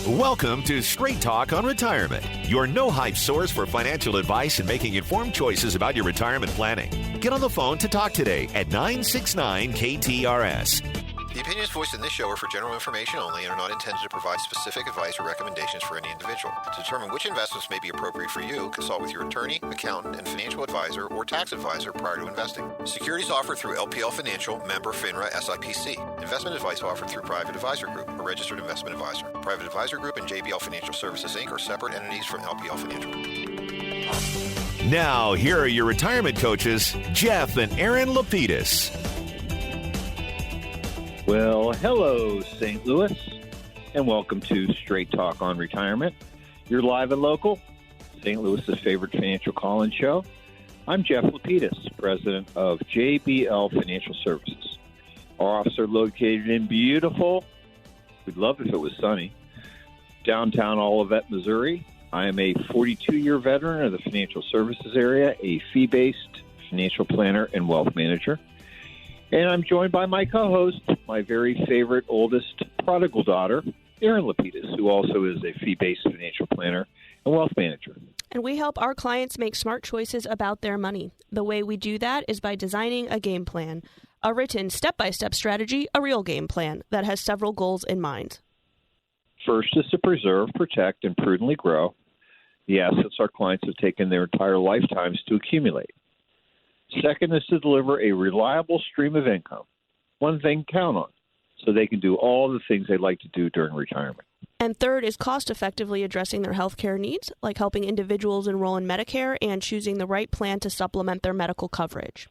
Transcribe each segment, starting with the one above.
Welcome to Straight Talk on Retirement, your no-hype source for financial advice and making informed choices about your retirement planning. Get on the phone to talk today at 969-KTRS. The opinions voiced in this show are for general information only and are not intended to provide specific advice or recommendations for any individual. To determine which investments may be appropriate for you, consult with your attorney, accountant, and financial advisor or tax advisor prior to investing. Securities offered through LPL Financial, member FINRA SIPC. Investment advice offered through Private Advisor Group, a registered investment advisor. Private Advisor Group and JBL Financial Services, Inc. are separate entities from LPL Financial. Now, here are your retirement coaches, Jeff and Aaron Lapidus. Well, hello, St. Louis, and welcome to Straight Talk on Retirement. You're live and local, St. Louis's favorite financial call-in show. I'm Jeff Lapidus, president of JBL Financial Services. Our offices are located in beautiful, we'd love if it was sunny, downtown Olivet, Missouri. I am a 42-year veteran of the financial services area, a fee-based financial planner and wealth manager. And I'm joined by my co-host, my very favorite oldest prodigal daughter, Aaron Lapidus, who also is a fee-based financial planner and wealth manager. And we help our clients make smart choices about their money. The way we do that is by designing a game plan, a written step-by-step strategy, a real game plan that has several goals in mind. First is to preserve, protect, and prudently grow the assets our clients have taken their entire lifetimes to accumulate. Second is to deliver a reliable stream of income, one thing to count on, so they can do all the things they'd like to do during retirement. And third is cost-effectively addressing their health care needs, like helping individuals enroll in Medicare and choosing the right plan to supplement their medical coverage.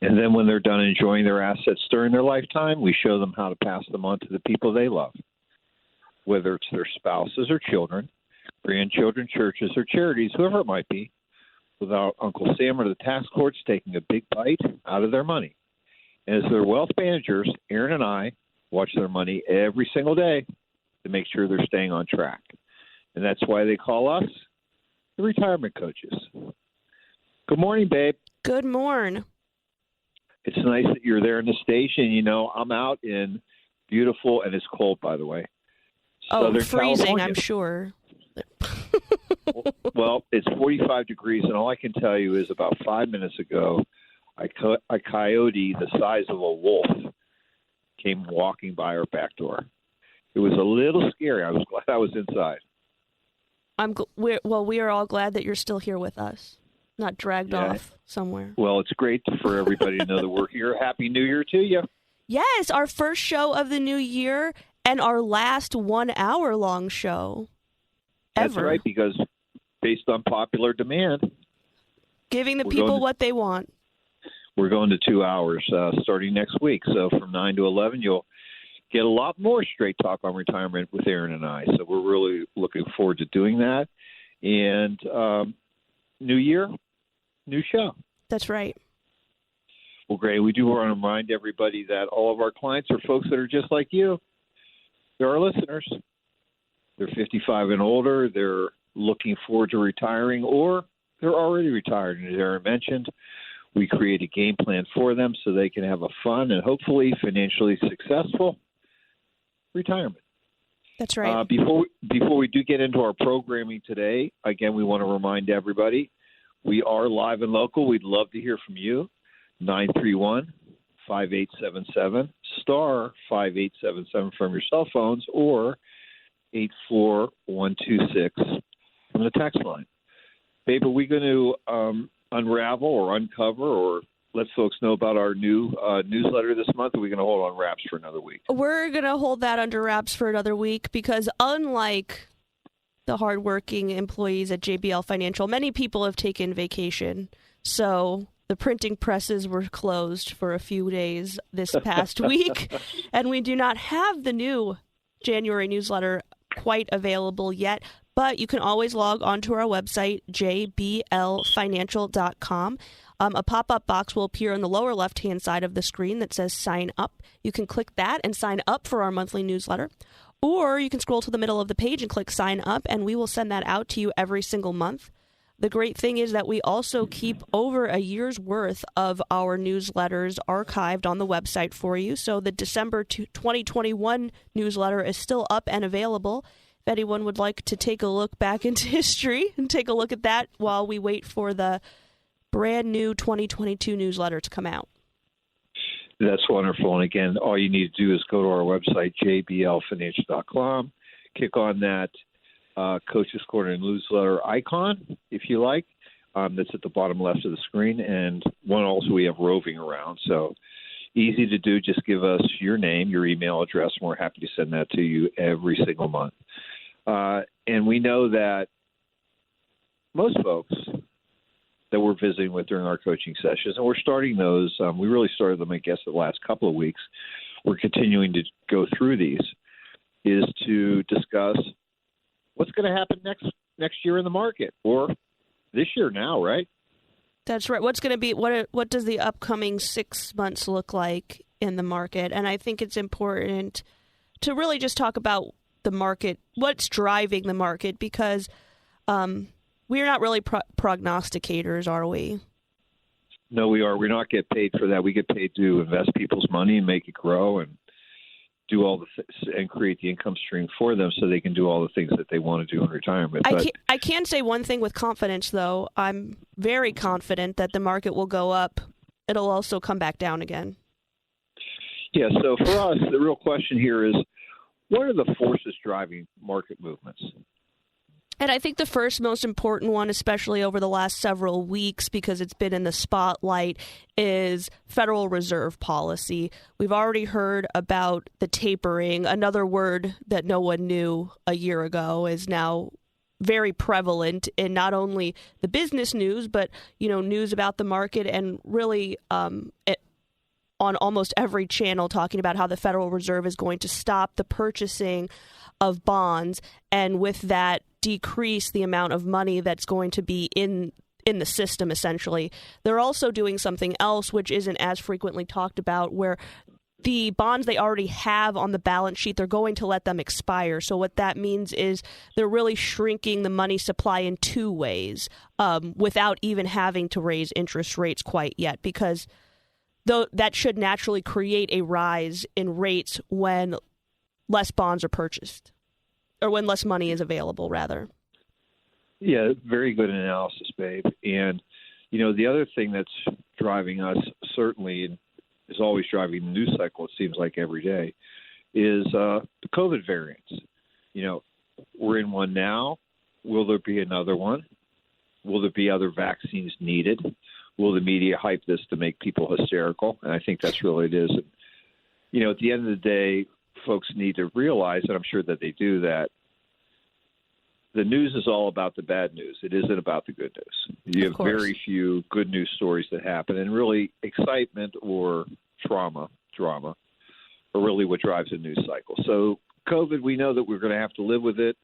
And then when they're done enjoying their assets during their lifetime, we show them how to pass them on to the people they love, whether it's their spouses or children, grandchildren, churches, or charities, whoever it might be, without Uncle Sam or the tax courts taking a big bite out of their money. And as their wealth managers, Aaron and I watch their money every single day to make sure they're staying on track. And that's why they call us the retirement coaches. Good morning, babe. Good morning. It's nice that you're there in the station. You know, I'm out in beautiful, and it's cold, by the way, Southern freezing, California. I'm sure. Well, it's 45 degrees, and all I can tell you is about 5 minutes ago, a coyote the size of a wolf came walking by our back door. It was a little scary. I was glad I was inside. We are all glad that you're still here with us, not dragged off somewhere. Well, it's great for everybody to know that we're here. Happy New Year to you. Yes, our first show of the new year and our last 1 hour long show. That's right, because based on popular demand, giving the people what they want. We're going to 2 hours starting next week. So from 9 to 11, you'll get a lot more Straight Talk on Retirement with Aaron and I. So we're really looking forward to doing that. And new year, new show. That's right. Well, great. We do want to remind everybody that all of our clients are folks that are just like you. They're our listeners. They're 55 and older. They're looking forward to retiring, or they're already retired. And as Aaron mentioned, we create a game plan for them so they can have a fun and hopefully financially successful retirement. That's right. Before we do get into our programming today, again, we want to remind everybody we are live and local. We'd love to hear from you. 931-5877, star 5877 from your cell phones, or 84126 from the text line. Babe, are we going to unravel or uncover or let folks know about our new newsletter this month, or are we going to hold on wraps for another week? We're going to hold that under wraps for another week because unlike the hardworking employees at JBL Financial, many people have taken vacation. So the printing presses were closed for a few days this past week, and we do not have the new January newsletter quite available yet, but you can always log onto our website, jblfinancial.com. A pop-up box will appear on the lower left-hand side of the screen that says sign up. You can click that and sign up for our monthly newsletter, or you can scroll to the middle of the page and click sign up, and we will send that out to you every single month. the great thing is that we also keep over a year's worth of our newsletters archived on the website for you. So the December 2021 newsletter is still up and available. If anyone would like to take a look back into history and take a look at that while we wait for the brand new 2022 newsletter to come out. That's wonderful. And again, all you need to do is go to our website, jblfinancial.com, click on that Coach's Corner newsletter icon, if you like. That's at the bottom left of the screen. And one also we have roving around. So easy to do. Just give us your name, your email address, and we're happy to send that to you every single month. And we know that most folks that we're visiting with during our coaching sessions, and we're starting those, we really started them, I guess, the last couple of weeks. We're continuing to go through these, is to discuss what's going to happen next year in the market, or this year now, right? That's right. What's going to be, what does the upcoming 6 months look like in the market? And I think it's important to really just talk about the market, what's driving the market, because we're not really prognosticators, are we? No, we are. We're not get paid for that. We get paid to invest people's money and make it grow and do all and create the income stream for them so they can do all the things that they want to do in retirement. I can say one thing with confidence, though. I'm very confident that the market will go up. It'll also come back down again. Yeah, so for us, the real question here is, what are the forces driving market movements? And I think the first most important one, especially over the last several weeks, because it's been in the spotlight, is Federal Reserve policy. We've already heard about the tapering. Another word that no one knew a year ago is now very prevalent in not only the business news, but news about the market, and really on almost every channel talking about how the Federal Reserve is going to stop the purchasing of bonds, and with that decrease the amount of money that's going to be in the system, essentially. They're also doing something else which isn't as frequently talked about, where the bonds they already have on the balance sheet, they're going to let them expire. So what that means is they're really shrinking the money supply in two ways, without even having to raise interest rates quite yet, because though that should naturally create a rise in rates when less bonds are purchased, or when less money is available, rather. Yeah, very good analysis, babe. And, the other thing that's driving us, certainly, and is always driving the news cycle, it seems like every day, is the COVID variants. We're in one now. Will there be another one? Will there be other vaccines needed? Will the media hype this to make people hysterical? And I think that's really it is. And, at the end of the day, folks need to realize, and I'm sure that they do, that the news is all about the bad news. It isn't about the good news. You have very few good news stories that happen, and really excitement or drama are really what drives the news cycle. So COVID, we know that we're going to have to live with it,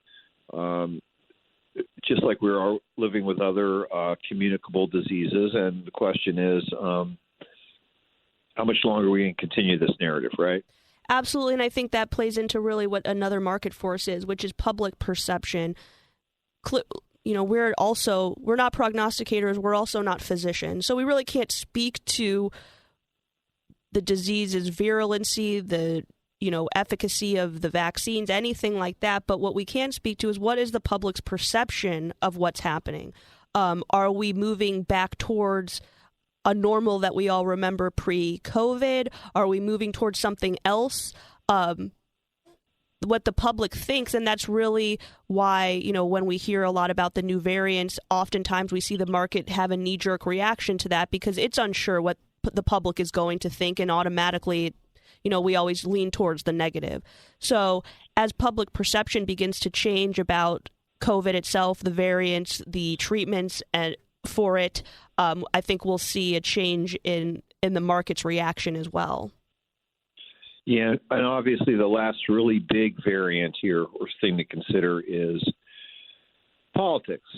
just like we're living with other communicable diseases. And the question is, how much longer are we going to continue this narrative, right? Absolutely, and I think that plays into really what another market force is, which is public perception. We're not prognosticators, we're also not physicians, so we really can't speak to the disease's virulency, the efficacy of the vaccines, anything like that. But what we can speak to is, what is the public's perception of what's happening? Are we moving back towards a normal that we all remember pre-COVID? Are we moving towards something else? What the public thinks, and that's really why, when we hear a lot about the new variants, oftentimes we see the market have a knee-jerk reaction to that, because it's unsure what the public is going to think, and automatically, we always lean towards the negative. So as public perception begins to change about COVID itself, the variants, the treatments, and for it, I think we'll see a change in the market's reaction as well. Yeah, and obviously the last really big variant here, or thing to consider, is politics,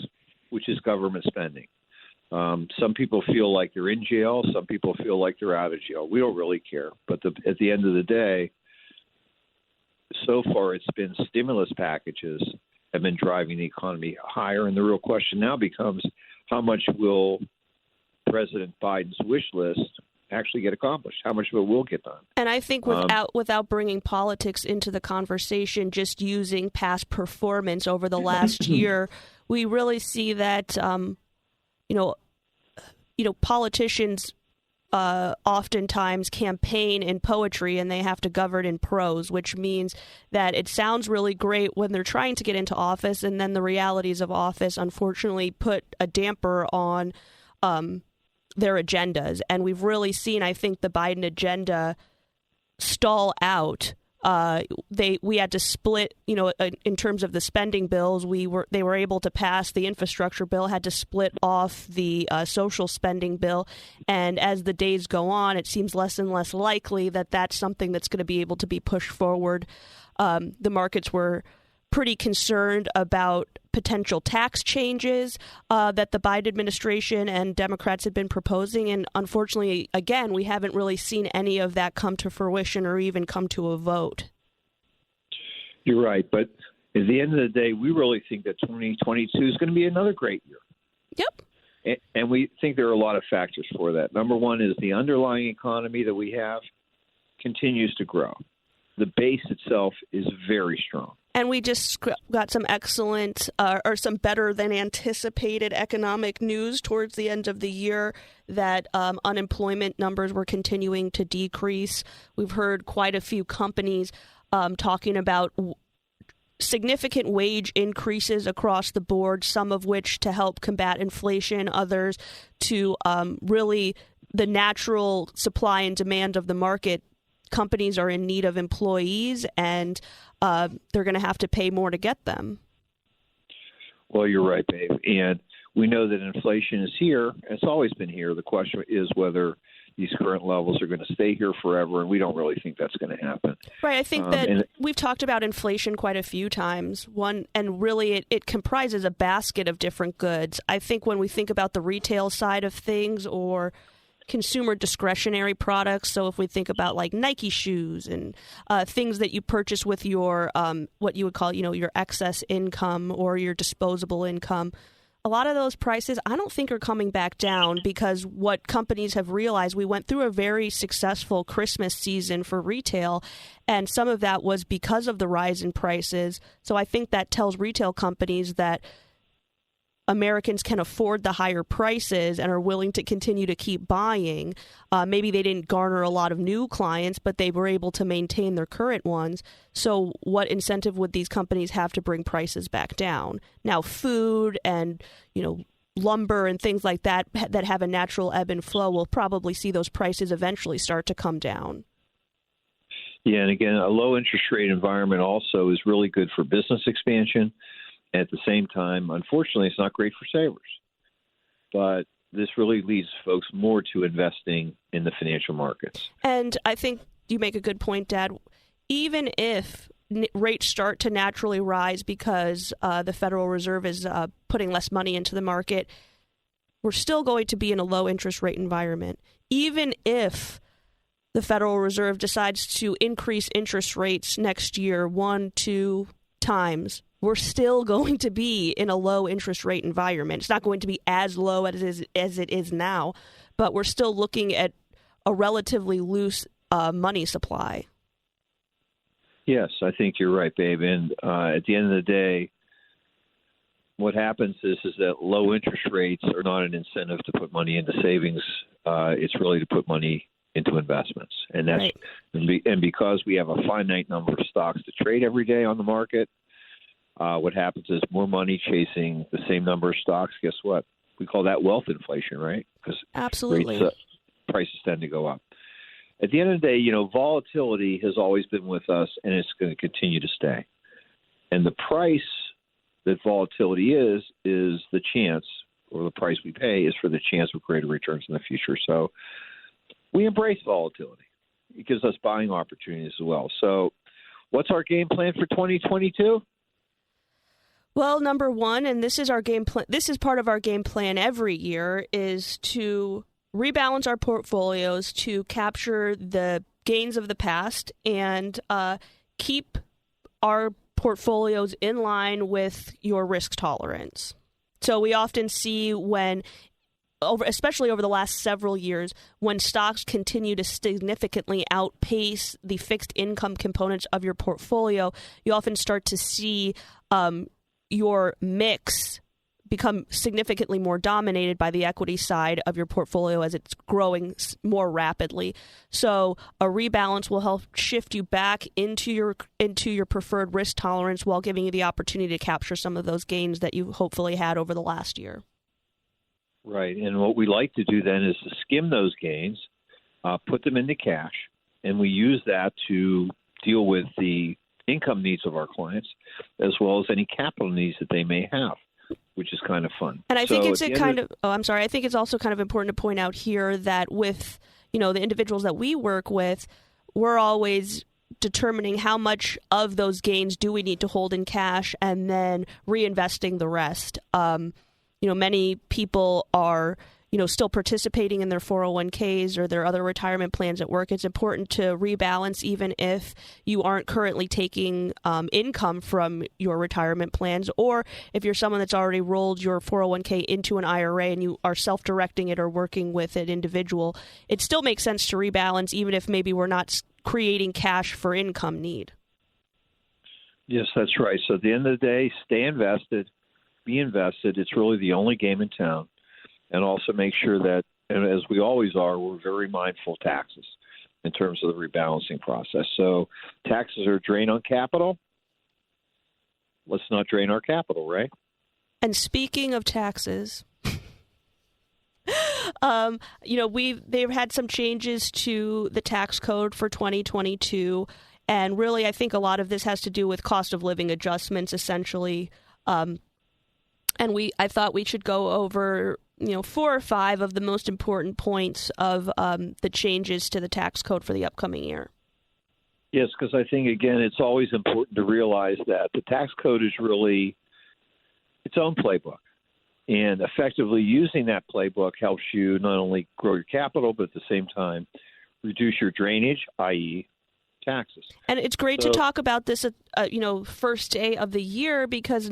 which is government spending. Some people feel like they're in jail. Some people feel like they're out of jail. We don't really care. But at the end of the day, so far it's been stimulus packages have been driving the economy higher. And the real question now becomes, how much will President Biden's wish list actually get accomplished? How much of it will get done? And I think without bringing politics into the conversation, just using past performance over the last year, we really see that politicians oftentimes campaign in poetry and they have to govern in prose, which means that it sounds really great when they're trying to get into office, and then the realities of office unfortunately put a damper on their agendas. And we've really seen, I think, the Biden agenda stall out. We had to split, in terms of the spending bills. They were able to pass the infrastructure bill, had to split off the social spending bill, and as the days go on, it seems less and less likely that that's something that's going to be able to be pushed forward. The markets were pretty concerned about potential tax changes that the Biden administration and Democrats had been proposing. And unfortunately, again, we haven't really seen any of that come to fruition or even come to a vote. You're right. But at the end of the day, we really think that 2022 is going to be another great year. Yep. And we think there are a lot of factors for that. Number one is the underlying economy that we have continues to grow. The base itself is very strong. And we just got some excellent or some better than anticipated economic news towards the end of the year that unemployment numbers were continuing to decrease. We've heard quite a few companies talking about significant wage increases across the board, some of which to help combat inflation, others to really the natural supply and demand of the market. Companies are in need of employees, and they're going to have to pay more to get them. Well, you're right, Dave. And we know that inflation is here. It's always been here. The question is whether these current levels are going to stay here forever, and we don't really think that's going to happen. Right. I think that we've talked about inflation quite a few times. And really it comprises a basket of different goods. I think when we think about the retail side of things or consumer discretionary products. So if we think about like Nike shoes and things that you purchase with your what you would call, your excess income or your disposable income, a lot of those prices I don't think are coming back down, because what companies have realized, we went through a very successful Christmas season for retail, and some of that was because of the rise in prices. So I think that tells retail companies that Americans can afford the higher prices and are willing to continue to keep buying. Maybe they didn't garner a lot of new clients, but they were able to maintain their current ones. So what incentive would these companies have to bring prices back down? Now, food and, lumber and things like that that have a natural ebb and flow will probably see those prices eventually start to come down. Yeah, and again, a low interest rate environment also is really good for business expansion. At the same time, unfortunately, it's not great for savers. But this really leads folks more to investing in the financial markets. And I think you make a good point, Dad. Even if rates start to naturally rise because the Federal Reserve is putting less money into the market, we're still going to be in a low interest rate environment. Even if the Federal Reserve decides to increase interest rates next year 1-2 times, we're still going to be in a low interest rate environment. It's not going to be as low as it is now, but we're still looking at a relatively loose money supply. Yes, I think you're right, babe. And at the end of the day, what happens is that low interest rates are not an incentive to put money into savings. It's really to put money into investments. And that's right. And because we have a finite number of stocks to trade every day on the market, what happens is more money chasing the same number of stocks. Guess what? We call that wealth inflation, right? Because absolutely, prices tend to go up. At the end of the day, volatility has always been with us, and it's going to continue to stay. And the price that volatility is the chance, or the price we pay is for the chance of greater returns in the future. So we embrace volatility. It gives us buying opportunities as well. So what's our game plan for 2022? Well, number one, and this is our game plan. This is part of our game plan every year, is to rebalance our portfolios to capture the gains of the past and keep our portfolios in line with your risk tolerance. So we often see especially over the last several years, when stocks continue to significantly outpace the fixed income components of your portfolio, you often start to see your mix become significantly more dominated by the equity side of your portfolio as it's growing more rapidly. So a rebalance will help shift you back into your preferred risk tolerance while giving you the opportunity to capture some of those gains that you hopefully had over the last year. Right. And what we like to do then is to skim those gains, put them into cash, and we use that to deal with the income needs of our clients as well as any capital needs that they may have, which is kind of fun. And I think I think it's also kind of important to point out here that with, the individuals that we work with, we're always determining how much of those gains do we need to hold in cash and then reinvesting the rest. Many people are, still participating in their 401ks or their other retirement plans at work. It's important to rebalance even if you aren't currently taking income from your retirement plans, or if you're someone that's already rolled your 401k into an IRA and you are self-directing it or working with an individual. It still makes sense to rebalance even if maybe we're not creating cash for income need. Yes, that's right. So at the end of the day, stay invested, be invested. It's really the only game in town. And also make sure that, and as we always are, we're very mindful of taxes in terms of the rebalancing process. So taxes are a drain on capital. Let's not drain our capital, right? And speaking of taxes, they've had some changes to the tax code for 2022. And really, I think a lot of this has to do with cost of living adjustments, essentially. And I thought we should go over 4 or 5 of the most important points of the changes to the tax code for the upcoming year. Yes, because I think, again, it's always important to realize that the tax code is really its own playbook. And effectively using that playbook helps you not only grow your capital, but at the same time reduce your drainage, i.e., taxes. And it's great to talk about this first day of the year because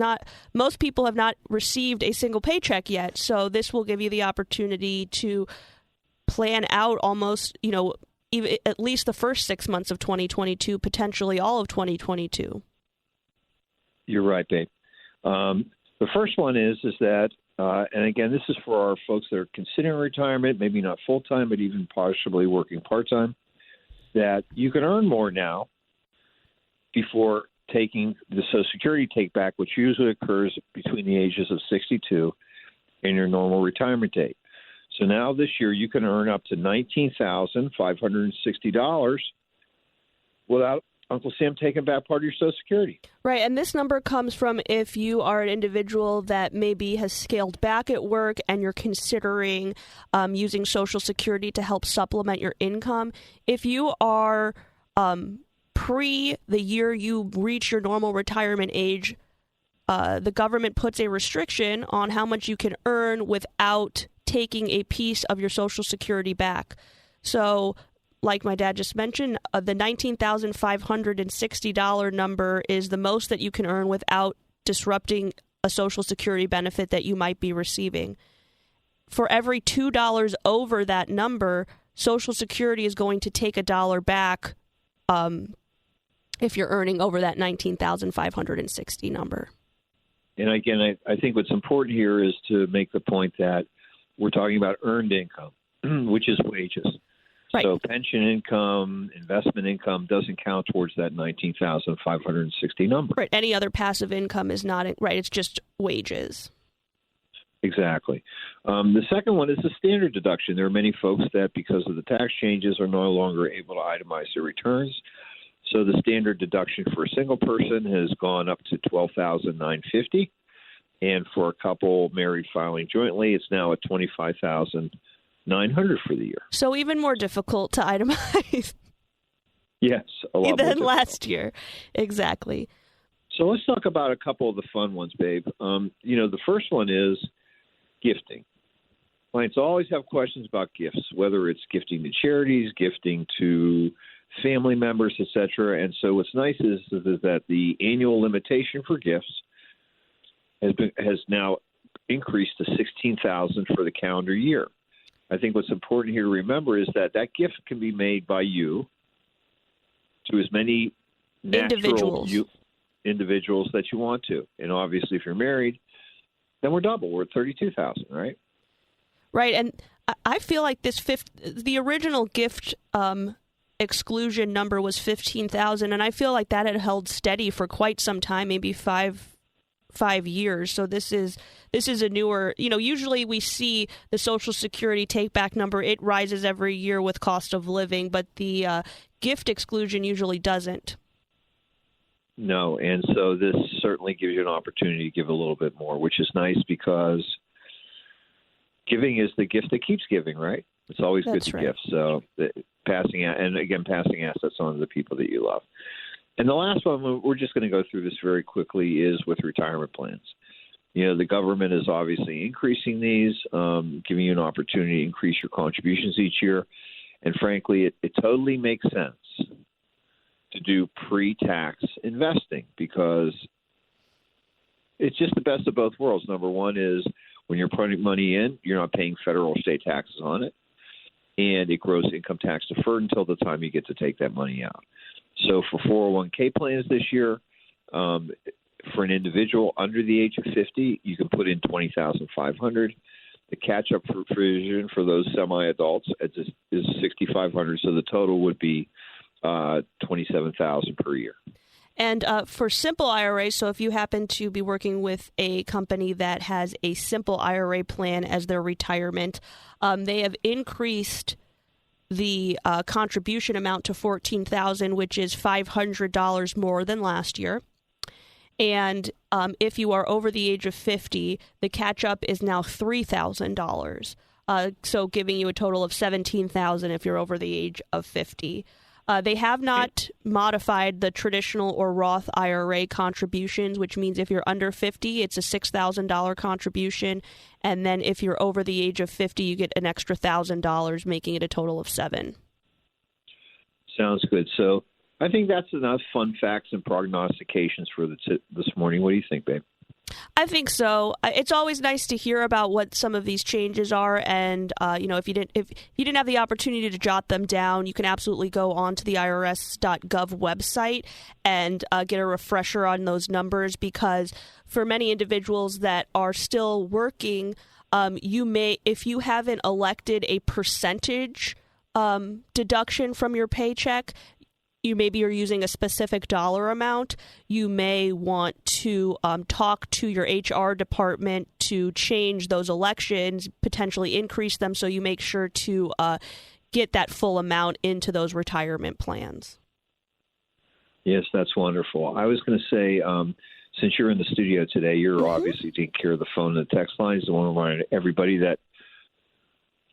most people have not received a single paycheck yet. So this will give you the opportunity to plan out almost, even at least the first 6 months of 2022, potentially all of 2022. You're right, babe. The first one is that, and again, this is for our folks that are considering retirement, maybe not full-time, but even possibly working part-time, that you can earn more now before taking the Social Security take-back, which usually occurs between the ages of 62 and your normal retirement date. So now this year you can earn up to $19,560 without Uncle Sam taking back part of your Social Security. Right, and this number comes from if you are an individual that maybe has scaled back at work and you're considering using Social Security to help supplement your income. If you are pre the year you reach your normal retirement age, the government puts a restriction on how much you can earn without taking a piece of your Social Security back. So like my dad just mentioned, the $19,560 number is the most that you can earn without disrupting a Social Security benefit that you might be receiving. For every $2 over that number, Social Security is going to take $1 back if you're earning over that $19,560 number. And again, I think what's important here is to make the point that we're talking about earned income, which is wages. Right. So pension income, investment income doesn't count towards that $19,560 number. Right. Any other passive income is not right. It's just wages. Exactly. The second one is the standard deduction. There are many folks that, because of the tax changes, are no longer able to itemize their returns. So the standard deduction for a single person has gone up to $12,950, and for a couple married filing jointly, it's now at $25,900 for the year. So even more difficult to itemize. Yes, a lot than last year. Exactly. So let's talk about a couple of the fun ones, babe. The first one is gifting. Clients always have questions about gifts, whether it's gifting to charities, gifting to family members, etc. And so what's nice is that the annual limitation for gifts has now increased to $16,000 for the calendar year. I think what's important here to remember is that gift can be made by you to as many individuals that you want to. And obviously, if you're married, then we're double. We're at $32,000, right? Right, and I feel like the original gift exclusion number was $15,000, and I feel like that had held steady for quite some time, maybe five years. So this is a newer. Usually we see the Social Security take back number. It rises every year with cost of living, but the gift exclusion usually doesn't. No, and so this certainly gives you an opportunity to give a little bit more, which is nice because giving is the gift that keeps giving, right? It's always good to give. So passing assets on to the people that you love. And the last one, we're just going to go through this very quickly, is with retirement plans. The government is obviously increasing these, giving you an opportunity to increase your contributions each year. And frankly, it totally makes sense to do pre-tax investing because it's just the best of both worlds. Number one is when you're putting money in, you're not paying federal or state taxes on it, and it grows income tax deferred until the time you get to take that money out. So for 401k plans this year, for an individual under the age of 50, you can put in $20,500. The catch-up provision for those semi-adults is $6,500. So the total would be $27,000 per year. And for simple IRAs, so if you happen to be working with a company that has a simple IRA plan as their retirement, they have increased the contribution amount to $14,000, which is $500 more than last year. And if you are over the age of 50, the catch-up is now $3,000, so giving you a total of $17,000 if you're over the age of 50. They have not modified the traditional or Roth IRA contributions, which means if you're under 50, it's a $6,000 contribution. And then if you're over the age of 50, you get an extra $1,000, making it a total of $7,000. Sounds good. So I think that's enough fun facts and prognostications for this morning. What do you think, babe? I think so. It's always nice to hear about what some of these changes are, and if you didn't have the opportunity to jot them down, you can absolutely go onto the IRS.gov website and get a refresher on those numbers. Because for many individuals that are still working, you may, if you haven't elected a percentage deduction from your paycheck, you maybe are using a specific dollar amount, you may want to talk to your HR department to change those elections, potentially increase them, so you make sure to get that full amount into those retirement plans. Yes, that's wonderful. I was going to say, since you're in the studio today, you're obviously taking care of the phone and the text lines. I want to remind everybody that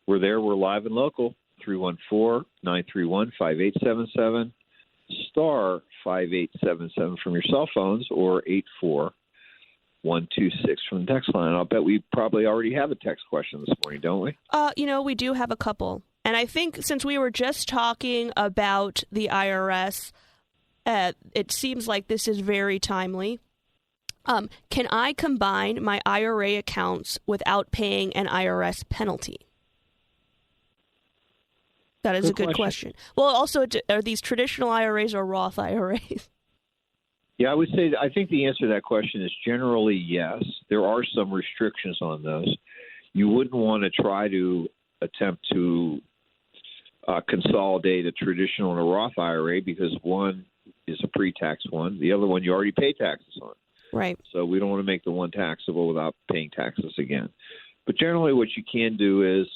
we're there. We're live and local, 314-931-5877. Star 5877 from your cell phones, or 84126 from the text line. I'll bet we probably already have a text question this morning, don't we? We do have a couple. And I think since we were just talking about the IRS, it seems like this is very timely. Can I combine my IRA accounts without paying an IRS penalty? That is a good question. Well, also, are these traditional IRAs or Roth IRAs? Yeah, I would say I think the answer to that question is generally yes. There are some restrictions on those. You wouldn't want to try to attempt to consolidate a traditional and a Roth IRA because one is a pre-tax one. The other one you already pay taxes on. Right. So we don't want to make the one taxable without paying taxes again. But generally what you can do is,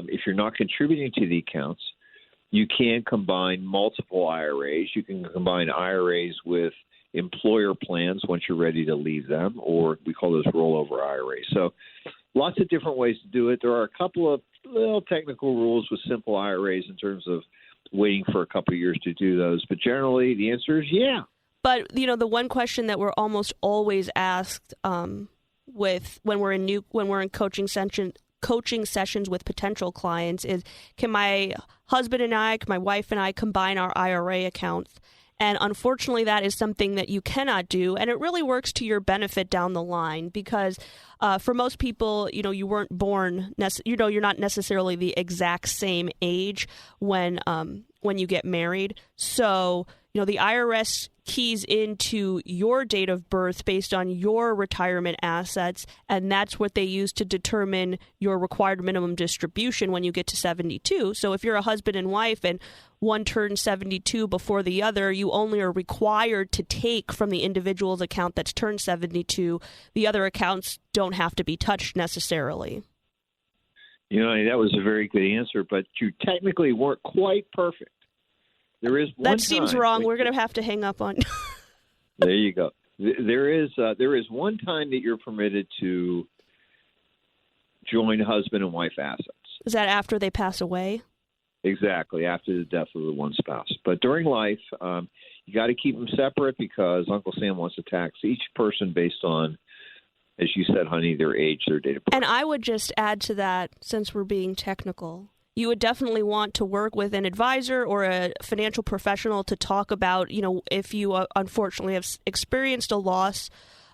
if you're not contributing to the accounts, you can combine multiple IRAs. You can combine IRAs with employer plans once you're ready to leave them, or we call those rollover IRAs. So lots of different ways to do it. There are a couple of little technical rules with simple IRAs in terms of waiting for a couple of years to do those. But generally, the answer is yeah. But, the one question that we're almost always asked with when we're in coaching sessions with potential clients is, can my husband and I, can my wife and I combine our IRA accounts? And unfortunately, that is something that you cannot do. And it really works to your benefit down the line because for most people, you weren't born, you're not necessarily the exact same age when you get married. So, the IRS keys into your date of birth based on your retirement assets, and that's what they use to determine your required minimum distribution when you get to 72. So if you're a husband and wife and one turns 72 before the other, you only are required to take from the individual's account that's turned 72. The other accounts don't have to be touched necessarily. That was a very good answer, but you technically weren't quite perfect. There is one that seems wrong. We're going to have to hang up on. There you go. There is one time that you're permitted to join husband and wife assets. Is that after they pass away? Exactly, after the death of the one spouse. But during life, you got to keep them separate because Uncle Sam wants to tax each person based on, as you said, honey, their age, their date of birth. And I would just add to that, since we're being technical, you would definitely want to work with an advisor or a financial professional to talk about, if you unfortunately have experienced a loss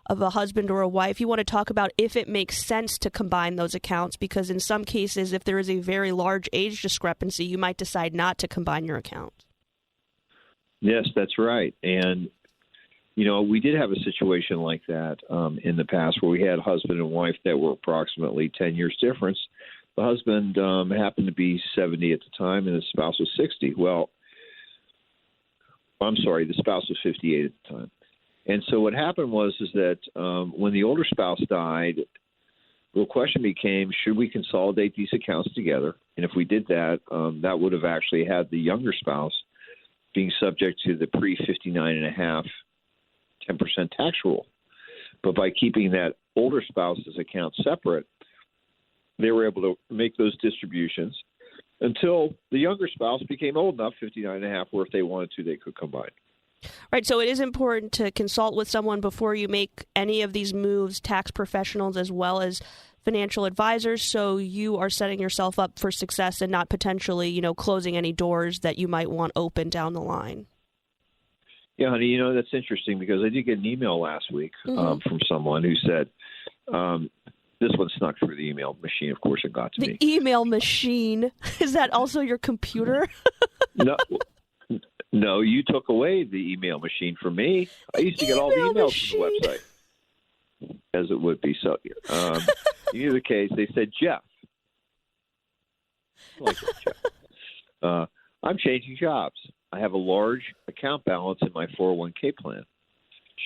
of a husband or a wife, you want to talk about if it makes sense to combine those accounts, because in some cases, if there is a very large age discrepancy, you might decide not to combine your accounts. Yes, that's right. And, we did have a situation like that in the past where we had husband and wife that were approximately 10 years difference. The husband happened to be 70 at the time, and the spouse was 60. Well, I'm sorry, the spouse was 58 at the time. And so what happened was that when the older spouse died, the question became, should we consolidate these accounts together? And if we did that, that would have actually had the younger spouse being subject to the pre-59.5 10% tax rule. But by keeping that older spouse's account separate, they were able to make those distributions until the younger spouse became old enough, 59.5, where if they wanted to, they could combine. Right. So it is important to consult with someone before you make any of these moves, tax professionals as well as financial advisors, so you are setting yourself up for success and not potentially, closing any doors that you might want open down the line. Yeah, honey, that's interesting because I did get an email last week from someone who said, this one snuck through the email machine. Of course, it got to me. The email machine. Is that also your computer? No, you took away the email machine from me. I used to get all the emails from the website, as it would be. So, in either case, they said, Jeff. I like that, Jeff. I'm changing jobs. I have a large account balance in my 401k plan.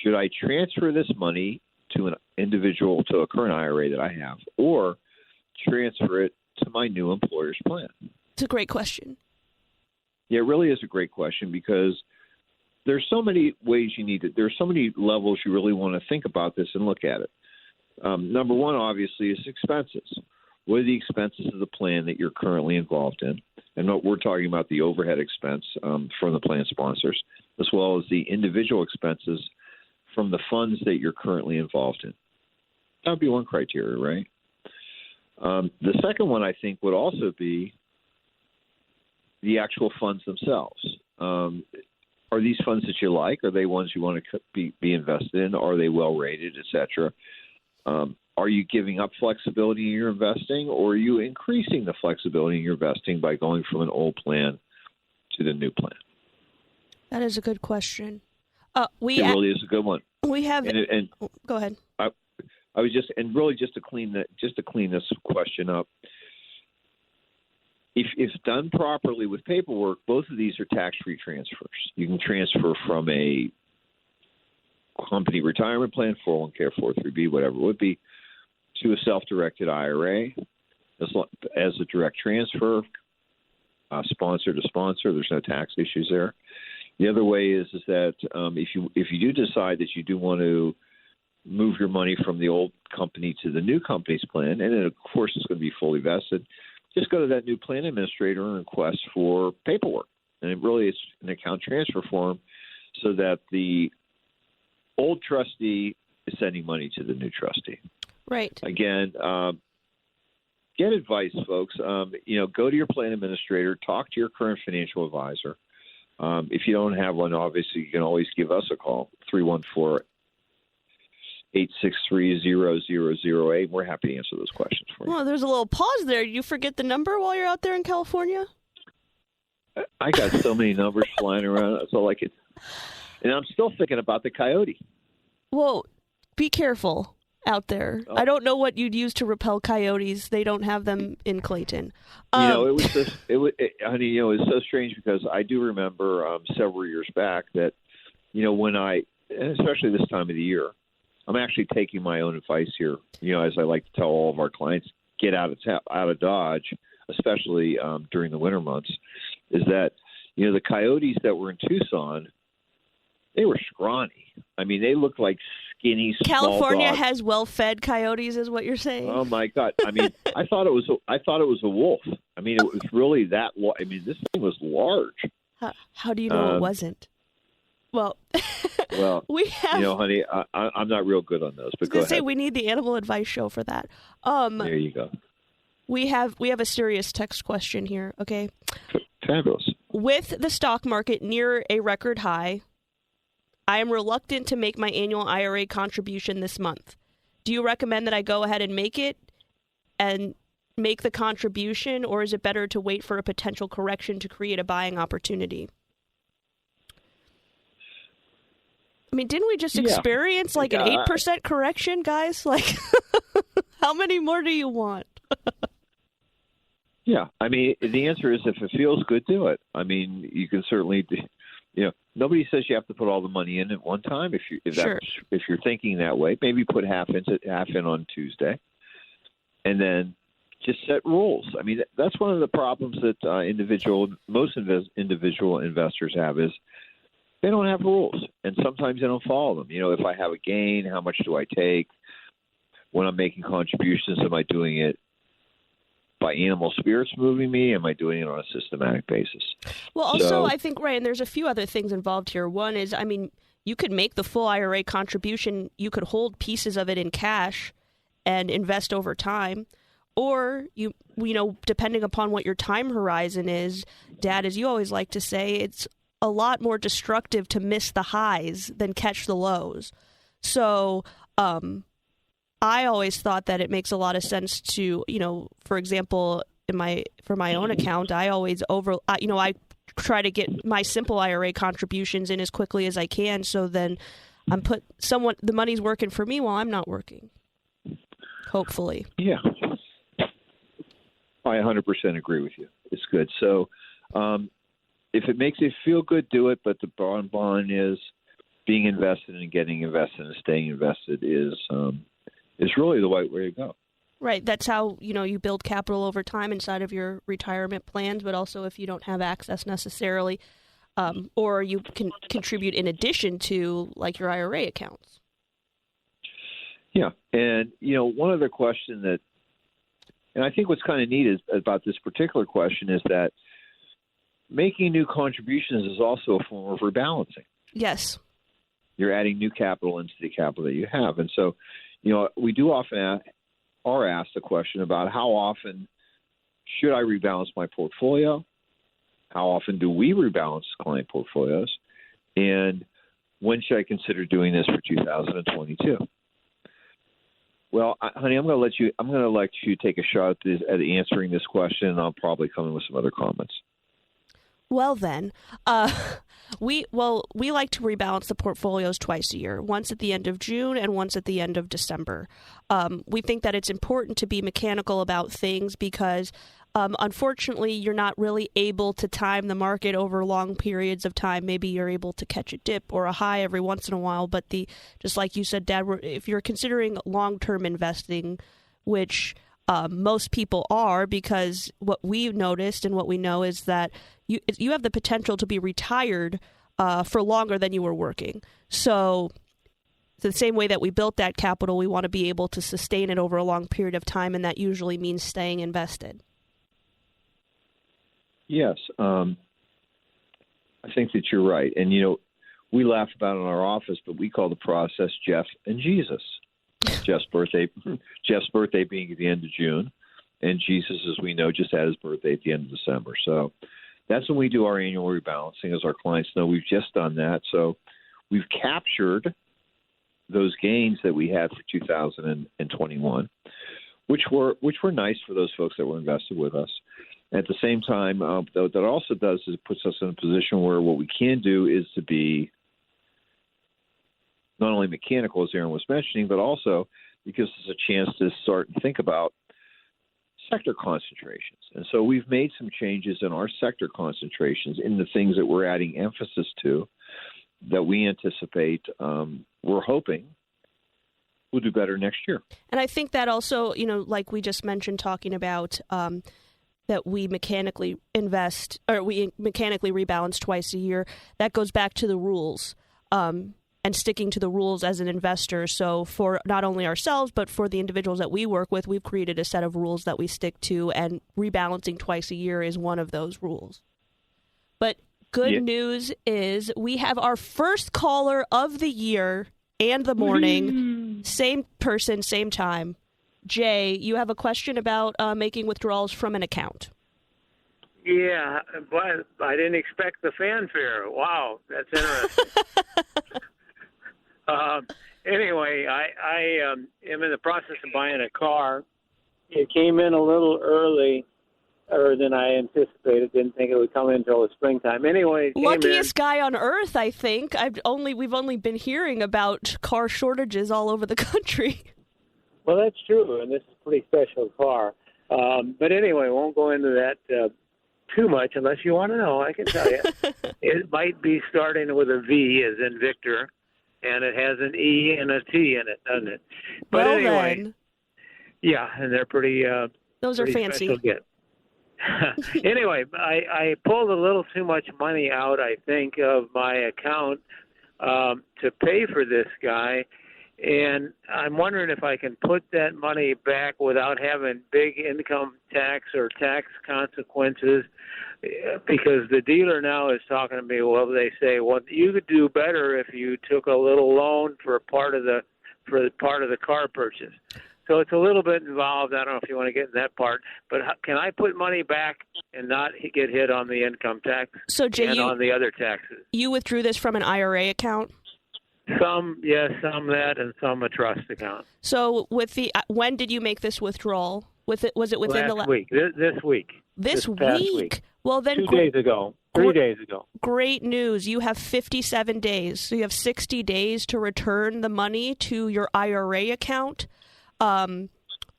Should I transfer this money to an individual, to a current IRA that I have, or transfer it to my new employer's plan? It's a great question. Yeah, it really is a great question because there's so many ways there's so many levels you really want to think about this and look at it. Number one, obviously, is expenses. What are the expenses of the plan that you're currently involved in? And we're talking about the overhead expense from the plan sponsors, as well as the individual expenses from the funds that you're currently involved in. That would be one criteria, right? The second one, I think, would also be the actual funds themselves. Are these funds that you like? Are they ones you want to be invested in? Are they well rated, et cetera? Are you giving up flexibility in your investing, or are you increasing the flexibility in your investing by going from an old plan to the new plan? That is a good question. It really is a good one. We have. Go ahead. I was just to clean this question up. If done properly with paperwork, both of these are tax-free transfers. You can transfer from a company retirement plan, 401k or 403b, whatever it would be, to a self-directed IRA as a direct transfer, sponsor to sponsor. There's no tax issues there. The other way is that if you do decide that you do want to move your money from the old company to the new company's plan, and then of course it's going to be fully vested, just go to that new plan administrator and request for paperwork. And it really is an account transfer form so that the old trustee is sending money to the new trustee. Right. Again, get advice, folks. Go to your plan administrator, talk to your current financial advisor. If you don't have one, obviously, you can always give us a call, 314-863-0008. We're happy to answer those questions for you. Well, there's a little pause there. Did you forget the number while you're out there in California? I got so many numbers flying around. That's all I could. And I'm still thinking about the coyote. Well, be careful out there. Oh. I don't know what you'd use to repel coyotes. They don't have them in Clayton. It was just, honey, it was so strange because I do remember several years back that, when and especially this time of the year, I'm actually taking my own advice here. As I like to tell all of our clients, get out of Dodge, especially during the winter months, is that, the coyotes that were in Tucson, they were scrawny. I mean, they looked like skinny, small California dogs. has well-fed coyotes, is what you're saying? Oh my God! I mean, I thought it was a wolf. I mean, it was really that. I mean, this thing was large. How do you know it wasn't? Well, we have. Honey, I'm not real good on those. But go ahead. We need the animal advice show for that. There you go. We have a serious text question here. Okay. Fabulous. With the stock market near a record high, I am reluctant to make my annual IRA contribution this month. Do you recommend that I go ahead and make it and make the contribution, or is it better to wait for a potential correction to create a buying opportunity? I mean, didn't we just experience an 8% correction, guys? Like, how many more do you want? Yeah. I mean, the answer is if it feels good, do it. I mean, you can certainly nobody says you have to put all the money in at one time. If you're thinking that way, maybe put half in on Tuesday, and then just set rules. I mean, that's one of the problems that most individual investors have is they don't have rules, and sometimes they don't follow them. If I have a gain, how much do I take? When I'm making contributions, am I doing it by animal spirits moving me? Am I doing it on a systematic basis? Well, also, I think, Ryan, there's a few other things involved here. One is, I mean, you could make the full IRA contribution. You could hold pieces of it in cash and invest over time. Or, depending upon what your time horizon is, Dad, as you always like to say, it's a lot more destructive to miss the highs than catch the lows. So, I always thought that it makes a lot of sense to, for example, for my own account, I always I try to get my simple IRA contributions in as quickly as I can. So then the money's working for me while I'm not working. Hopefully. Yeah. I 100% agree with you. It's good. So, if it makes you feel good, do it. But the bottom line is being invested and getting invested and staying invested is really the right way to go. Right. That's how, you build capital over time inside of your retirement plans, but also if you don't have access necessarily, or you can contribute in addition to like your IRA accounts. Yeah. And, one other question and I think what's kind of neat about this particular question is that making new contributions is also a form of rebalancing. Yes. You're adding new capital into the capital that you have. And so, we do often are asked the question about how often should I rebalance my portfolio? How often do we rebalance client portfolios? And when should I consider doing this for 2022? Well, honey, I'm going to let you take a shot at answering this question, and I'll probably come in with some other comments. Well, then, we like to rebalance the portfolios twice a year, once at the end of June and once at the end of December. We think that it's important to be mechanical about things because, unfortunately, you're not really able to time the market over long periods of time. Maybe you're able to catch a dip or a high every once in a while, but just like you said, Dad, if you're considering long-term investing, which most people are, because what we've noticed and what we know is that you have the potential to be retired for longer than you were working. So the same way that we built that capital, we want to be able to sustain it over a long period of time, and that usually means staying invested. Yes, I think that you're right. And, we laugh about it in our office, but we call the process Jeff and Jesus. Jeff's birthday being at the end of June, and Jesus, as we know, just had his birthday at the end of December. So That's when we do our annual rebalancing, as our clients know. We've just done that. So we've captured those gains that we had for 2021, which were nice for those folks that were invested with us. At the same time, that also does is it puts us in a position where what we can do is to be not only mechanical, as Aaron was mentioning, but also because it's a chance to start and think about sector concentrations. And so we've made some changes in our sector concentrations in the things that we're adding emphasis to that we anticipate, we're hoping, will do better next year. And I think that also, like we just mentioned, talking about that we mechanically invest or we mechanically rebalance twice a year, that goes back to the rules and sticking to the rules as an investor. So for not only ourselves, but for the individuals that we work with, we've created a set of rules that we stick to, and rebalancing twice a year is one of those rules. But good news is we have our first caller of the year and the morning. Same person, same time. Jay, you have a question about making withdrawals from an account. Yeah, but I didn't expect the fanfare. Wow, that's interesting. Anyway, I am in the process of buying a car. It came in a little earlier than I anticipated. Didn't think it would come in until the springtime. Anyway, luckiest guy on earth, I think. We've only been hearing about car shortages all over the country. Well, that's true, and this is a pretty special car. But anyway, won't go into that too much unless you want to know. I can tell you. It might be starting with a V as in Victor, and it has an E and a T in it, doesn't it? But well, anyway, then. Yeah, and they're pretty. Those are fancy. Anyway, I pulled a little too much money out, I think, of my account to pay for this guy. And I'm wondering if I can put that money back without having big income tax or tax consequences, because the dealer now is talking to me. Well, they say, well, you could do better if you took a little loan for part of the car purchase. So it's a little bit involved. I don't know if you want to get in that part, but can I put money back and not get hit on the income tax and on the other taxes? You withdrew this from an IRA account? Some, yes, some that, and some a trust account. So with when did you make this withdrawal? Was it within last week? This week. This week? Week? Well, then 2 days ago. 3 days ago. Great news. You have 57 days. So you have 60 days to return the money to your IRA account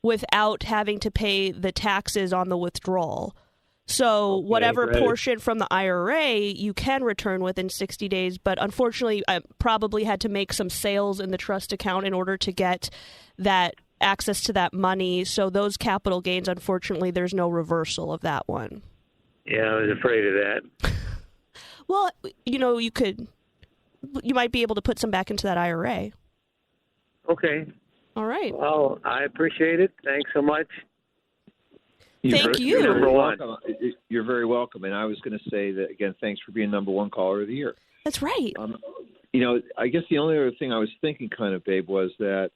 without having to pay the taxes on the withdrawal. So whatever portion from the IRA you can return within 60 days, but unfortunately I probably had to make some sales in the trust account in order to get that access to that money. So those capital gains, unfortunately, there's no reversal of that one. Yeah, I was afraid of that. Well, you might be able to put some back into that IRA. Okay. All right. Well, I appreciate it. Thanks so much. Thank you. You're very welcome. And I was going to say that, again, thanks for being number one caller of the year. That's right. I guess the only other thing I was thinking kind of, Babe, was that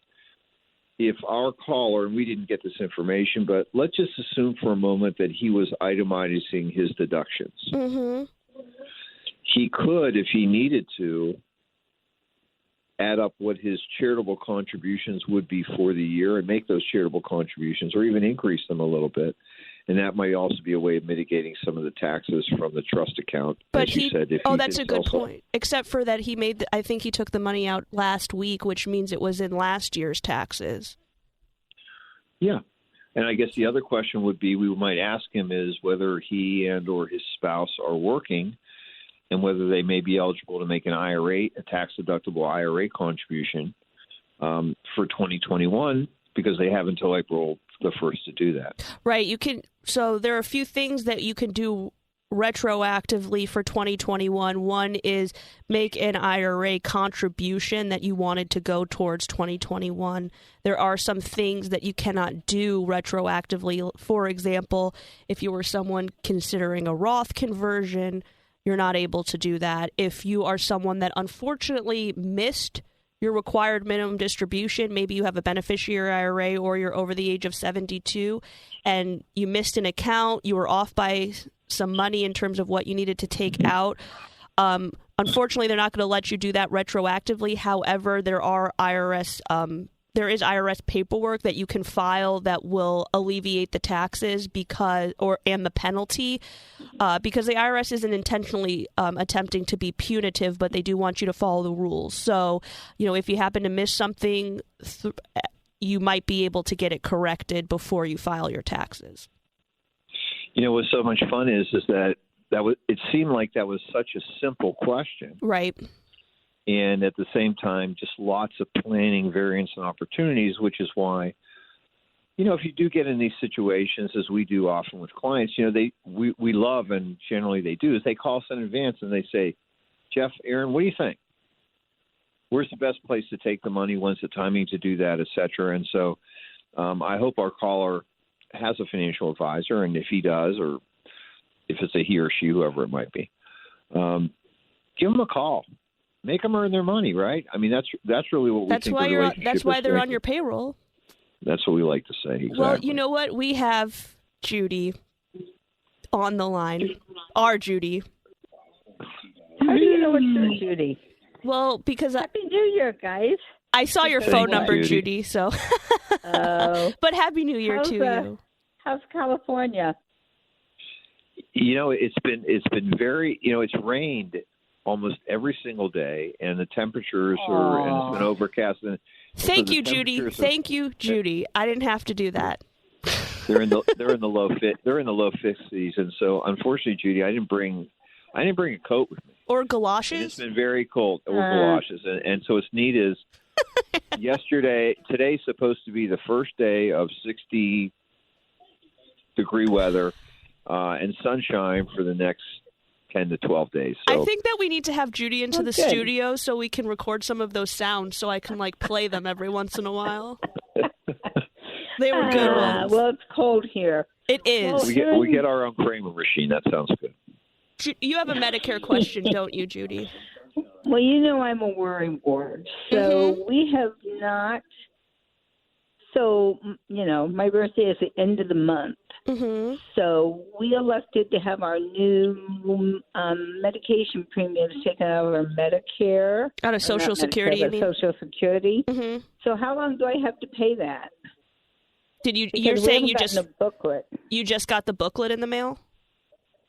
if our caller, and we didn't get this information, but let's just assume for a moment that he was itemizing his deductions. Mm-hmm. He could, if he needed to, add up what his charitable contributions would be for the year and make those charitable contributions or even increase them a little bit. And that might also be a way of mitigating some of the taxes from the trust account. But that's a good point. Except for that I think he took the money out last week, which means it was in last year's taxes. Yeah. And I guess the other question would be, we might ask him is whether he and or his spouse are working and whether they may be eligible to make an IRA, a tax-deductible IRA contribution for 2021, because they have until April the 1st to do that. Right. So there are a few things that you can do retroactively for 2021. One is make an IRA contribution that you wanted to go towards 2021. There are some things that you cannot do retroactively. For example, if you were someone considering a Roth conversion, you're not able to do that. If you are someone that unfortunately missed your required minimum distribution. Maybe you have a beneficiary IRA or you're over the age of 72 and you missed an account, you were off by some money in terms of what you needed to take out. Unfortunately, they're not going to let you do that retroactively. However, there is IRS paperwork that you can file that will alleviate the taxes and the penalty because the IRS isn't intentionally attempting to be punitive, but they do want you to follow the rules. So, if you happen to miss something, you might be able to get it corrected before you file your taxes. What's so much fun is that it seemed like that was such a simple question. Right. And at the same time, just lots of planning, variance, and opportunities, which is why, if you do get in these situations, as we do often with clients, we love, and generally they do, is they call us in advance and they say, Jeff, Aaron, what do you think? Where's the best place to take the money? When's the timing to do that, et cetera? And so I hope our caller has a financial advisor, and if he does, or if it's a he or she, whoever it might be, give them a call. Make them earn their money, right? I mean, that's really what we think. That's why they're on your payroll. That's what we like to say. Exactly. Well, you know what? We have Judy on the line. Our Judy. How do you know it's your Judy? Well, because Happy New Year, guys. I saw your phone number, Judy. So, but Happy New Year to you. How's California? It's been very. It's rained almost every single day, and the temperatures and it's been overcast. And Thank you, Judy. Thank you, Judy. I didn't have to do that. They're in the low 50s, and so unfortunately, Judy, I didn't bring a coat with me or galoshes. And it's been very cold, or galoshes, and so what's neat is today's supposed to be the first day of 60-degree weather and sunshine for the next 10 to 12 days. So. I think that we need to have Judy into the studio so we can record some of those sounds so I can play them every once in a while. They were good ones. Well, it's cold here. It is. Well, we get our own Kramer machine. That sounds good. You have a Medicare question, don't you, Judy? Well, I'm a worry board. So we have not. So, my birthday is the end of the month. Mm-hmm. So we elected to have our new medication premiums taken out of our Medicare. Out of Social Security, you mean? Social Security. Mm-hmm. So how long do I have to pay that? You're saying you just a booklet. You just got the booklet in the mail?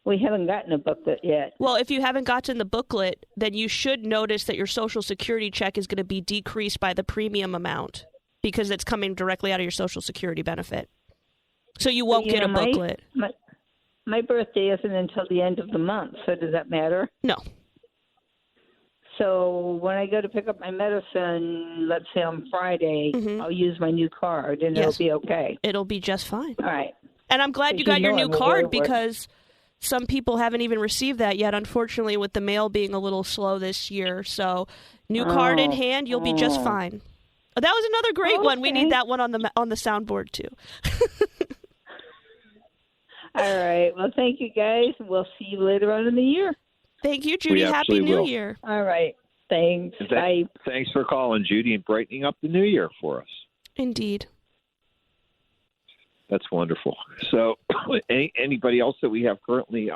We haven't gotten a booklet yet. Well, if you haven't gotten the booklet, then you should notice that your Social Security check is going to be decreased by the premium amount because it's coming directly out of your Social Security benefit. So you won't get a booklet. My birthday isn't until the end of the month, so does that matter? No. So when I go to pick up my medicine, let's say on Friday, I'll use my new card, and it'll be okay. It'll be just fine. All right. And I'm glad you got your new card because some people haven't even received that yet, unfortunately, with the mail being a little slow this year. So new card in hand, you'll be just fine. That was another great one. We need that one on the soundboard, too. All right. Well, thank you, guys. We'll see you later on in the year. Thank you, Judy. Happy New Year. All right. Thanks. Bye. Thanks for calling, Judy, and brightening up the new year for us. Indeed. That's wonderful. So anybody else that we have currently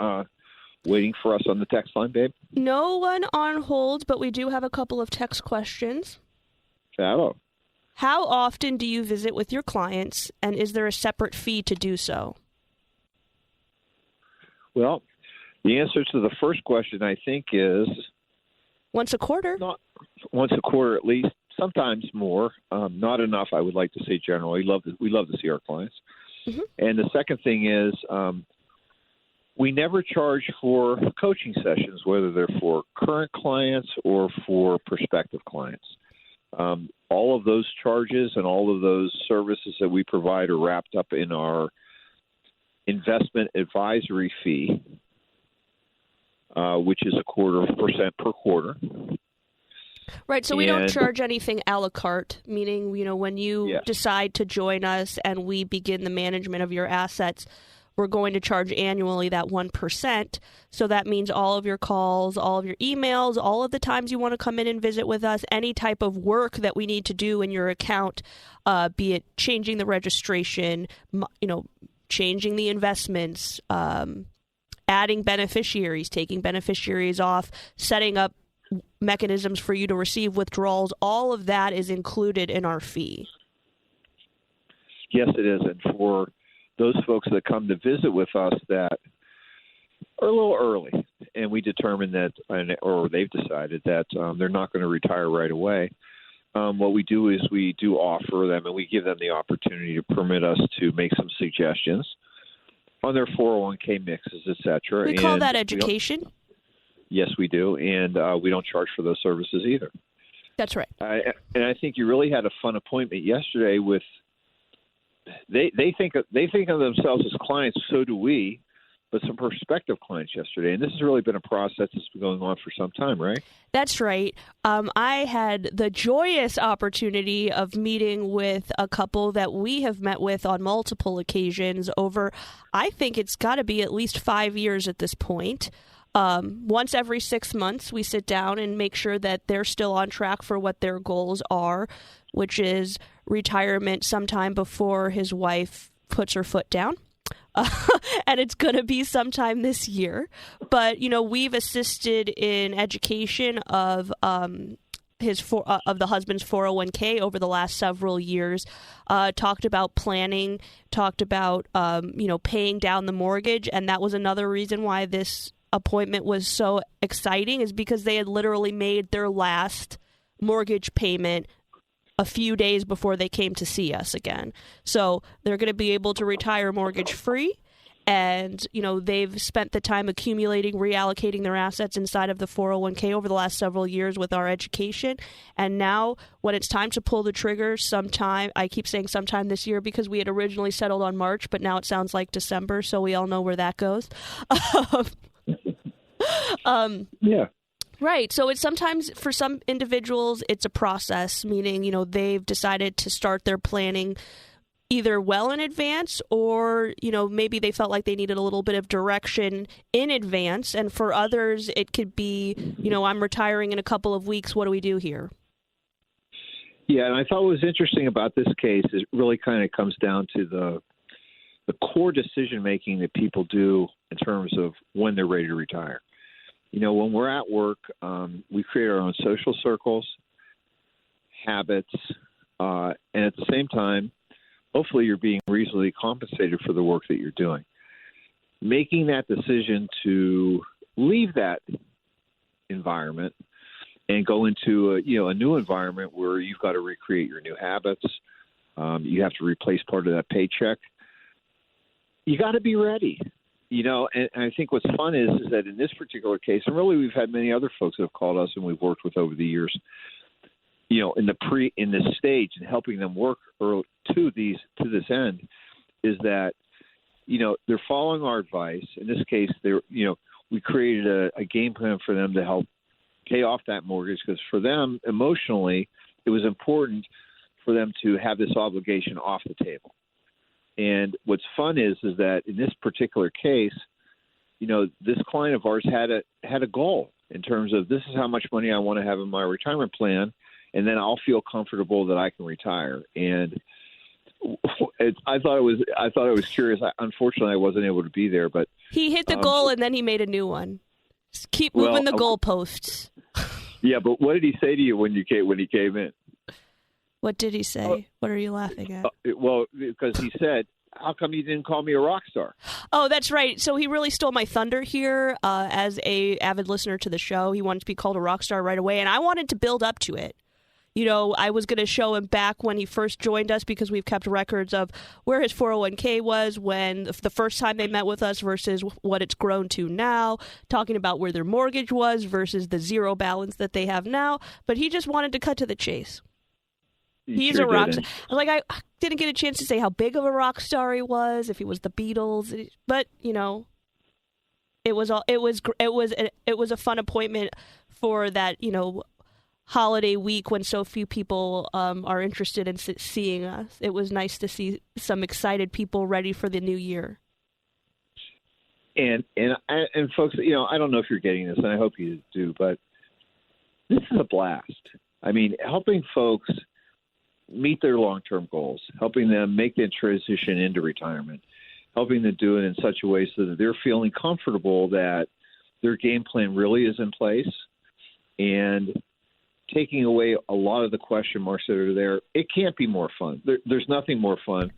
waiting for us on the text line, babe? No one on hold, but we do have a couple of text questions. Hello. How often do you visit with your clients, and is there a separate fee to do so? Well, the answer to the first question, I think, is... Once a quarter? Not once a quarter at least, sometimes more. Not enough, I would like to say generally. We love to see our clients. Mm-hmm. And the second thing is we never charge for coaching sessions, whether they're for current clients or for prospective clients. All of those charges and all of those services that we provide are wrapped up in our investment advisory fee, which is 0.25% per quarter. Right, so we don't charge anything a la carte, meaning, when you decide to join us and we begin the management of your assets, we're going to charge annually that 1%. So that means all of your calls, all of your emails, all of the times you want to come in and visit with us, any type of work that we need to do in your account, be it changing the registration, changing the investments, adding beneficiaries, taking beneficiaries off, setting up mechanisms for you to receive withdrawals, all of that is included in our fee. Yes, it is. And for those folks that come to visit with us that are a little early, and we determine that, or they've decided that they're not going to retire right away, what we do is we do offer them, and we give them the opportunity to permit us to make some suggestions on their 401k mixes, et cetera. We call that education. Yes, we do, and we don't charge for those services either. That's right. And I think you really had a fun appointment yesterday with. They think of themselves as clients. So do we, but some prospective clients yesterday. And this has really been a process that's been going on for some time, right? That's right. I had the joyous opportunity of meeting with a couple that we have met with on multiple occasions over. I think it's got to be at least 5 years at this point. Once every 6 months, we sit down and make sure that they're still on track for what their goals are, which is retirement sometime before his wife puts her foot down. And it's going to be sometime this year. But, we've assisted in education of of the husband's 401k over the last several years, talked about planning, talked about, paying down the mortgage. And that was another reason why this appointment was so exciting, is because they had literally made their last mortgage payment a few days before they came to see us again. So they're going to be able to retire mortgage free. And, they've spent the time accumulating, reallocating their assets inside of the 401k over the last several years with our education. And now when it's time to pull the trigger sometime, I keep saying sometime this year because we had originally settled on March, but now it sounds like December. So we all know where that goes. Yeah. Right. So it's sometimes for some individuals, it's a process, meaning, they've decided to start their planning either well in advance or, maybe they felt like they needed a little bit of direction in advance. And for others, it could be, I'm retiring in a couple of weeks. What do we do here? Yeah. And I thought what was interesting about this case is it really kind of comes down to the core decision making that people do in terms of when they're ready to retire. When we're at work, we create our own social circles, habits, and at the same time, hopefully you're being reasonably compensated for the work that you're doing. Making that decision to leave that environment and go into a new environment where you've got to recreate your new habits, you have to replace part of that paycheck. You got to be ready. And I think what's fun is that in this particular case, and really we've had many other folks that have called us and we've worked with over the years, in this stage and helping them work to this end, is that, they're following our advice. In this case, we created a game plan for them to help pay off that mortgage because for them, emotionally, it was important for them to have this obligation off the table. And what's fun is that in this particular case, this client of ours had a goal in terms of this is how much money I want to have in my retirement plan, and then I'll feel comfortable that I can retire. And I thought it was curious. Unfortunately, I wasn't able to be there, but he hit the goal and then he made a new one. Just keep moving the goalposts. Yeah, but what did he say to you when he came in? What did he say? What are you laughing at? Well, because he said, how come you didn't call me a rock star? Oh, that's right. So he really stole my thunder here as a avid listener to the show. He wanted to be called a rock star right away, and I wanted to build up to it. I was going to show him back when he first joined us because we've kept records of where his 401k was when the first time they met with us versus what it's grown to now, talking about where their mortgage was versus the zero balance that they have now. But he just wanted to cut to the chase. He's a rock star. I didn't get a chance to say how big of a rock star he was, if he was the Beatles, but it was a fun appointment for that, holiday week when so few people are interested in seeing us. It was nice to see some excited people ready for the new year. And folks, I don't know if you're getting this, and I hope you do, but this is a blast. I mean, helping folks meet their long-term goals, helping them make the transition into retirement, helping them do it in such a way so that they're feeling comfortable that their game plan really is in place, and taking away a lot of the question marks that are there. It can't be more fun. There's nothing more fun.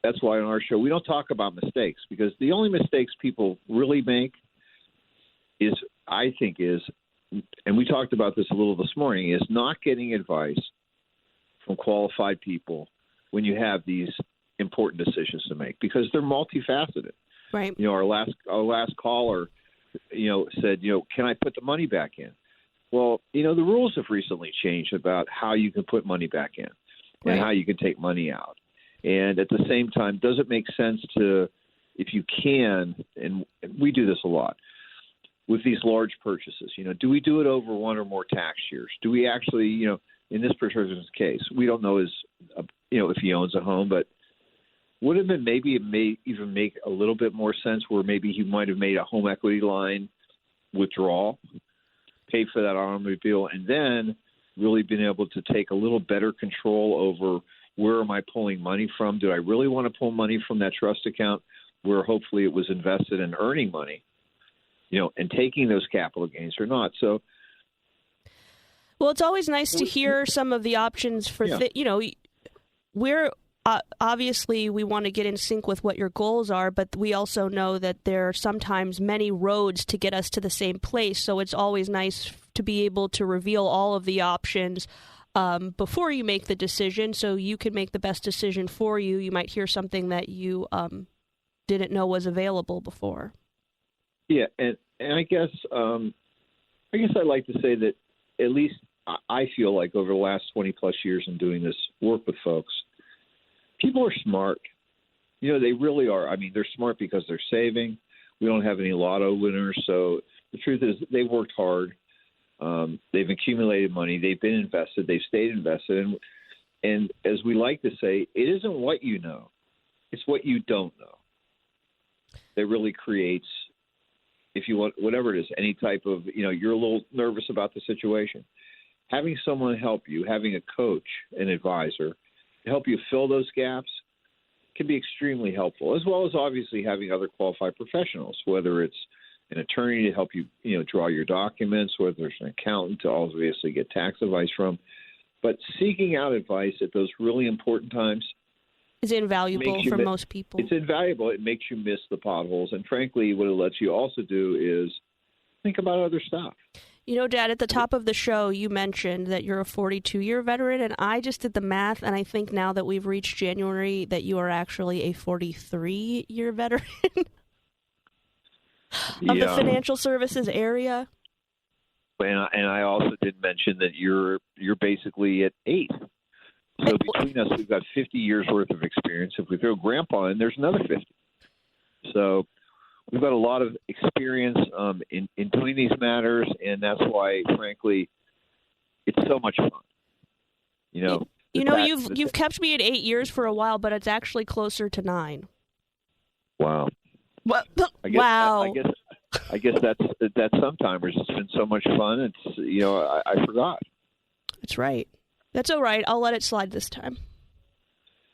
That's why on our show we don't talk about mistakes, because the only mistakes people really make is, and we talked about this a little this morning, is not getting advice from qualified people when you have these important decisions to make, because they're multifaceted. Right. Our last caller, said, can I put the money back in? Well, the rules have recently changed about how you can put money back in and how you can take money out. And at the same time, does it make sense to, if you can, and we do this a lot, with these large purchases, do we do it over one or more tax years? Do we actually, in this person's case, we don't know if he owns a home, but would it have been maybe it may even make a little bit more sense where maybe he might have made a home equity line withdrawal, paid for that automobile, and then really been able to take a little better control over where am I pulling money from? Do I really want to pull money from that trust account where hopefully it was invested in earning money, and taking those capital gains or not? So, well, it's always nice to hear some of the options for, we're obviously we want to get in sync with what your goals are, but we also know that there are sometimes many roads to get us to the same place. So it's always nice to be able to reveal all of the options before you make the decision, so you can make the best decision for you. You might hear something that you didn't know was available before. Yeah, and I guess I'd like to say that at least I feel like over the last 20 plus years in doing this work with folks, people are smart. They really are. I mean, they're smart because they're saving. We don't have any lotto winners, so the truth is they've worked hard. They've accumulated money. They've been invested. They've stayed invested. And as we like to say, it isn't what you know. It's what you don't know that really creates, if you want, whatever it is, any type of, you're a little nervous about the situation. Having someone help you, having a coach, an advisor, to help you fill those gaps can be extremely helpful, as well as obviously having other qualified professionals, whether it's an attorney to help you, draw your documents, whether there's an accountant to obviously get tax advice from. But seeking out advice at those really important times is invaluable for most people. It's invaluable. It makes you miss the potholes. And frankly, what it lets you also do is think about other stuff. Dad, at the top of the show, you mentioned that you're a 42-year veteran, and I just did the math, and I think now that we've reached January that you are actually a 43-year veteran. Of the financial services area. And I also did mention that you're basically at 8. So between us, we've got 50 years worth of experience. If we throw Grandpa in, there's another 50. So we've got a lot of experience in doing these matters, and that's why, frankly, it's so much fun. You've kept me at 8 years for a while, but it's actually closer to 9. Wow. What? Wow. I guess that's sometimes it's been so much fun. It's I forgot. That's right. That's all right. I'll let it slide this time.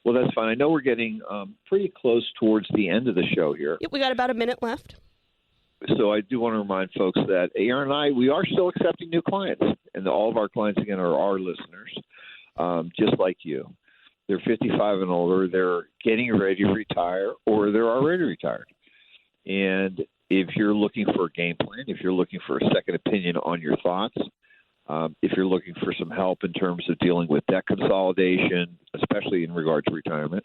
Well, that's fine. I know we're getting pretty close towards the end of the show here. Yep, we got about a minute left. So I do want to remind folks that Aaron and I, we are still accepting new clients, and all of our clients again are our listeners, just like you. They're 55 and older. They're getting ready to retire, or they're already retired. And if you're looking for a game plan, if you're looking for a second opinion on your thoughts, if you're looking for some help in terms of dealing with debt consolidation, especially in regard to retirement,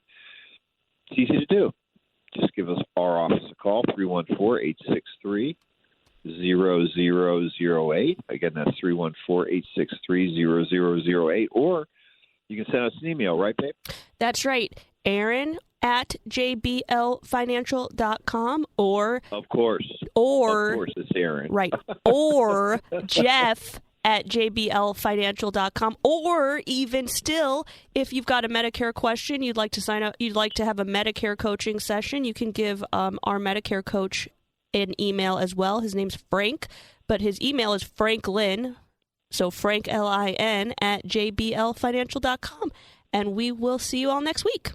it's easy to do. Just give us our office a call, 314-863-0008. Again, that's 314-863-0008. Or you can send us an email, right, babe? That's right. Aaron at jblfinancial.com or... Of course, it's Aaron. Right. Or Jeff at jblfinancial.com, or even still, if you've got a Medicare question, you'd like to sign up, you'd like to have a Medicare coaching session, you can give our Medicare coach an email as well. His name's Frank, but his email is Franklin, so Frank, L-I-N, at jblfinancial.com. And we will see you all next week.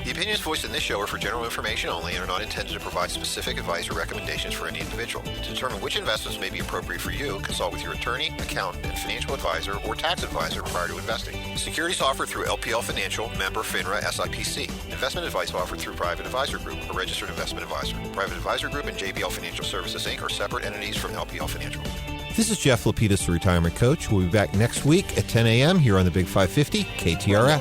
The opinions voiced in this show are for general information only and are not intended to provide specific advice or recommendations for any individual. To determine which investments may be appropriate for you, consult with your attorney, accountant, and financial advisor or tax advisor prior to investing. Securities offered through LPL Financial, member FINRA SIPC. Investment advice offered through Private Advisor Group, a registered investment advisor. Private Advisor Group and JBL Financial Services, Inc. are separate entities from LPL Financial. This is Jeff Lapidus, the Retirement Coach. We'll be back next week at 10 a.m. here on the Big 550 KTRS.